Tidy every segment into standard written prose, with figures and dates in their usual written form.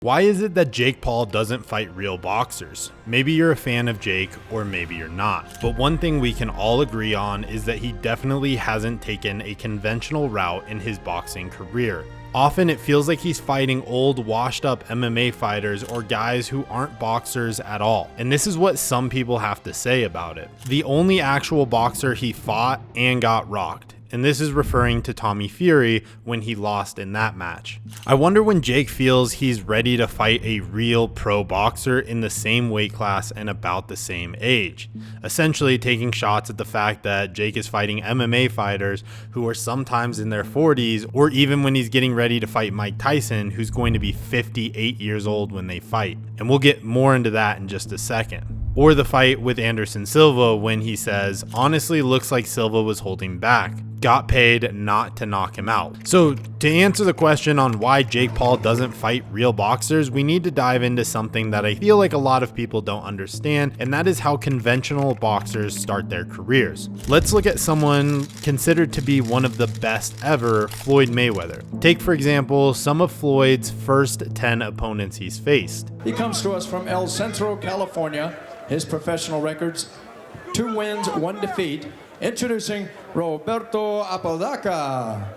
Why is it that Jake Paul doesn't fight real boxers? Maybe you're a fan of Jake, or maybe you're not. But one thing we can all agree on is that he definitely hasn't taken a conventional route in his boxing career. Often it feels like he's fighting old, washed up MMA fighters or guys who aren't boxers at all. And this is what some people have to say about it. The only actual boxer he fought and got rocked. And this is referring to Tommy Fury when he lost in that match. I wonder when Jake feels he's ready to fight a real pro boxer in the same weight class and about the same age. Essentially taking shots at the fact that Jake is fighting MMA fighters who are sometimes in their 40s, or even when he's getting ready to fight Mike Tyson, who's going to be 58 years old when they fight. And we'll get more into that in just a second. Or the fight with Anderson Silva when he says, honestly looks like Silva was holding back. Got paid not to knock him out. So to answer the question on why Jake Paul doesn't fight real boxers, we need to dive into something that I feel like a lot of people don't understand, and that is how conventional boxers start their careers. Let's look at someone considered to be one of the best ever, Floyd Mayweather. Take for example some of Floyd's first 10 opponents he's faced. He comes to us from El Centro, California. His professional records, 2 wins, 1 defeat. Introducing Roberto Apodaca.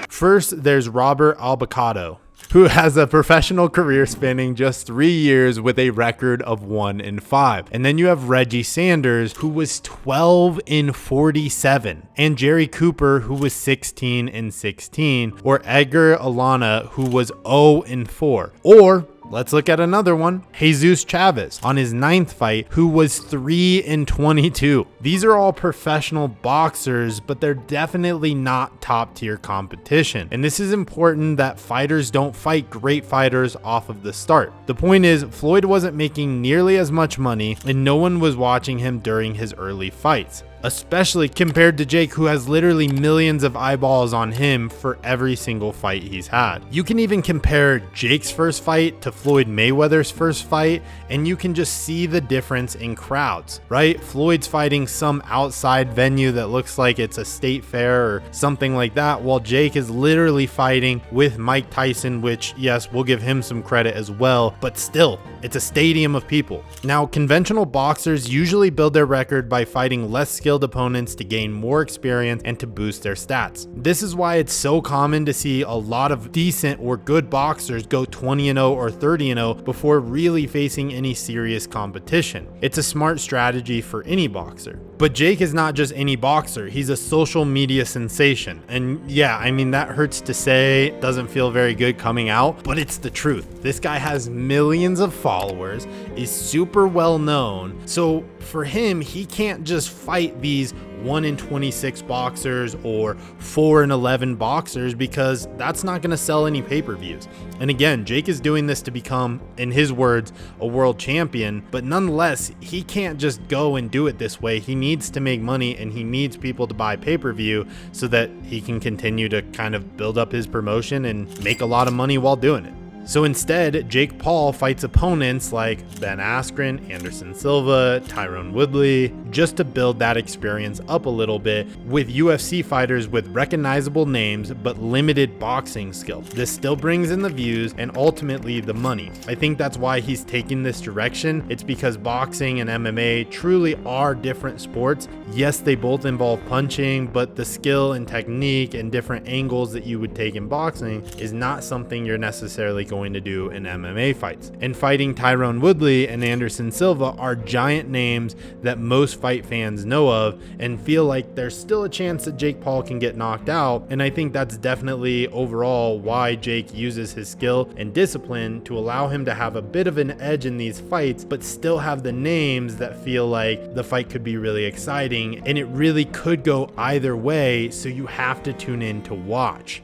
First, there's Robert Albacado, who has a professional career spanning just 3 years with a record of 1-5. And then you have Reggie Sanders, who was 12-47, and Jerry Cooper, who was 16-16, or Edgar Alana, who was 0-4. Or let's look at another one, Jesus Chavez, on his 9th fight, who was 3-22. These are all professional boxers, but they're definitely not top tier competition. And this is important that fighters don't fight great fighters off of the start. The point is, Floyd wasn't making nearly as much money, and no one was watching him during his early fights. Especially compared to Jake, who has literally millions of eyeballs on him for every single fight he's had. You can even compare Jake's first fight to Floyd Mayweather's first fight, and you can just see the difference in crowds, right? Floyd's fighting some outside venue that looks like it's a state fair or something like that, while Jake is literally fighting with Mike Tyson, which, yes, we'll give him some credit as well, but still, it's a stadium of people. Now, conventional boxers usually build their record by fighting less skilled opponents to gain more experience and to boost their stats. This is why it's so common to see a lot of decent or good boxers go 20-0 or 30-0 before really facing any serious competition. It's a smart strategy for any boxer. But Jake is not just any boxer, he's a social media sensation. And yeah, I mean, that hurts to say, doesn't feel very good coming out, but it's the truth. This guy has millions of followers, is super well known. So for him, he can't just fight these 1-26 boxers or 4-11 boxers, because that's not going to sell any pay-per-views. And again, Jake is doing this to become, in his words, a world champion, but nonetheless, he can't just go and do it this way. He needs to make money, and he needs people to buy pay-per-view so that he can continue to kind of build up his promotion and make a lot of money while doing it. So instead, Jake Paul fights opponents like Ben Askren, Anderson Silva, Tyron Woodley, just to build that experience up a little bit with UFC fighters with recognizable names but limited boxing skill. This still brings in the views and ultimately the money. I think that's why he's taking this direction. It's because boxing and MMA truly are different sports. Yes, they both involve punching, but the skill and technique and different angles that you would take in boxing is not something you're necessarily going to do in MMA fights. And fighting Tyron Woodley and Anderson Silva are giant names that most fight fans know of and feel like there's still a chance that Jake Paul can get knocked out. And I think that's definitely overall why Jake uses his skill and discipline to allow him to have a bit of an edge in these fights, but still have the names that feel like the fight could be really exciting, and it really could go either way, so you have to tune in to watch.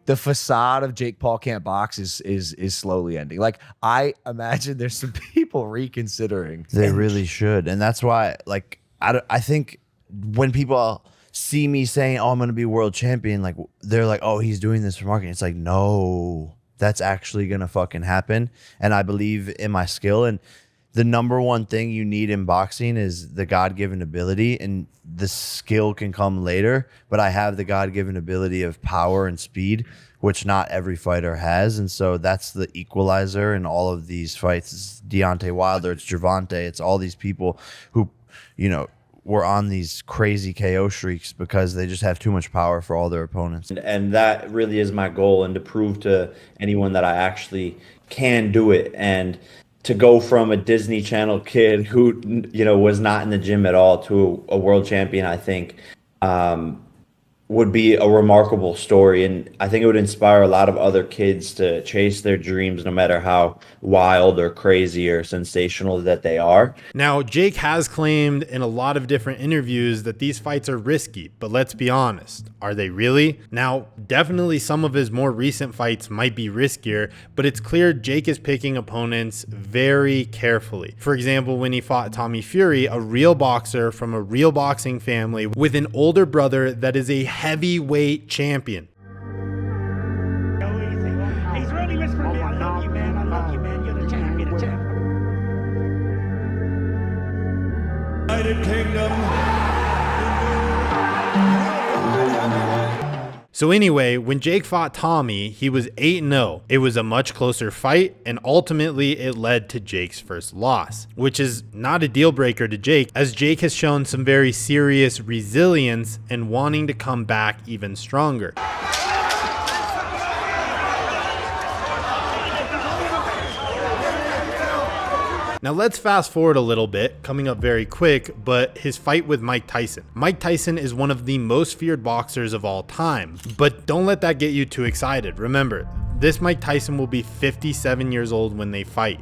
The facade of Jake Paul can't box is slowly ending. Like, I imagine there's some people reconsidering. They really should. And that's why, like, I think when people see me saying, oh, I'm going to be world champion, like, they're like, oh, he's doing this for marketing. It's like, no, that's actually going to fucking happen. And I believe in my skill. And the number one thing you need in boxing is the God-given ability, and the skill can come later. But I have the God-given ability of power and speed, which not every fighter has. And so that's the equalizer in all of these fights. It's Deontay Wilder, it's Gervonta, it's all these people who, you know, were on these crazy KO streaks because they just have too much power for all their opponents. And that really is my goal, and to prove to anyone that I actually can do it. And to go from a Disney Channel kid who, you know, was not in the gym at all to a world champion, I think would be a remarkable story. And I think it would inspire a lot of other kids to chase their dreams, no matter how wild or crazy or sensational that they are. Now, Jake has claimed in a lot of different interviews that these fights are risky, but let's be honest, are they really? Now, definitely some of his more recent fights might be riskier, but it's clear Jake is picking opponents very carefully. For example, when he fought Tommy Fury, a real boxer from a real boxing family with an older brother that is a heavyweight champion. He's really whispering me, I love you, man. I love you, man. You're the champ. You're the champ. United Kingdom. So anyway, when Jake fought Tommy, he was 8-0. It was a much closer fight, and ultimately it led to Jake's first loss, which is not a deal breaker to Jake, as Jake has shown some very serious resilience and wanting to come back even stronger. Now let's fast forward a little bit, coming up very quick, but his fight with Mike Tyson. Mike Tyson is one of the most feared boxers of all time, but don't let that get you too excited. Remember, this Mike Tyson will be 57 years old when they fight.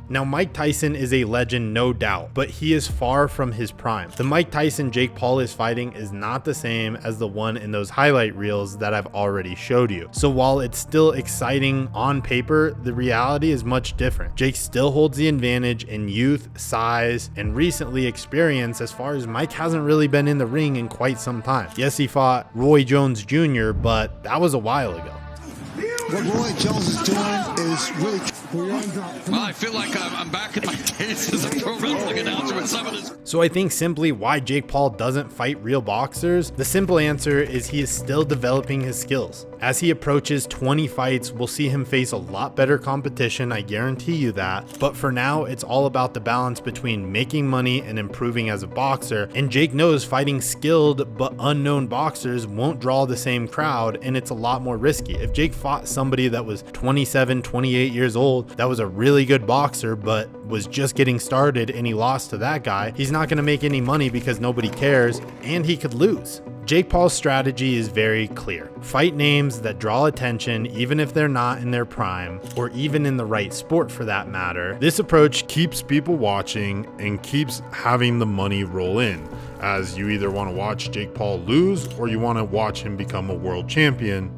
Now, Mike Tyson is a legend, no doubt, but he is far from his prime. The Mike Tyson Jake Paul is fighting is not the same as the one in those highlight reels that I've already showed you. So while it's still exciting on paper, the reality is much different. Jake still holds the advantage in youth, size, and recently experience, as far as Mike hasn't really been in the ring in quite some time. Yes, he fought Roy Jones Jr., but that was a while ago. What Roy Jones is doing is really... Well, I feel like I'm back in my days as a pro wrestling announcer with some of this. So I think simply why Jake Paul doesn't fight real boxers, the simple answer is he is still developing his skills. As he approaches 20 fights, we'll see him face a lot better competition, I guarantee you that. But for now, it's all about the balance between making money and improving as a boxer. And Jake knows fighting skilled but unknown boxers won't draw the same crowd, and it's a lot more risky. If Jake fought somebody that was 27, 28 years old, that was a really good boxer but was just getting started and he lost to that guy, he's not going to make any money because nobody cares, and he could lose. Jake Paul's strategy is very clear. Fight names that draw attention even if they're not in their prime, or even in the right sport for that matter. This approach keeps people watching and keeps having the money roll in, as you either want to watch Jake Paul lose or you want to watch him become a world champion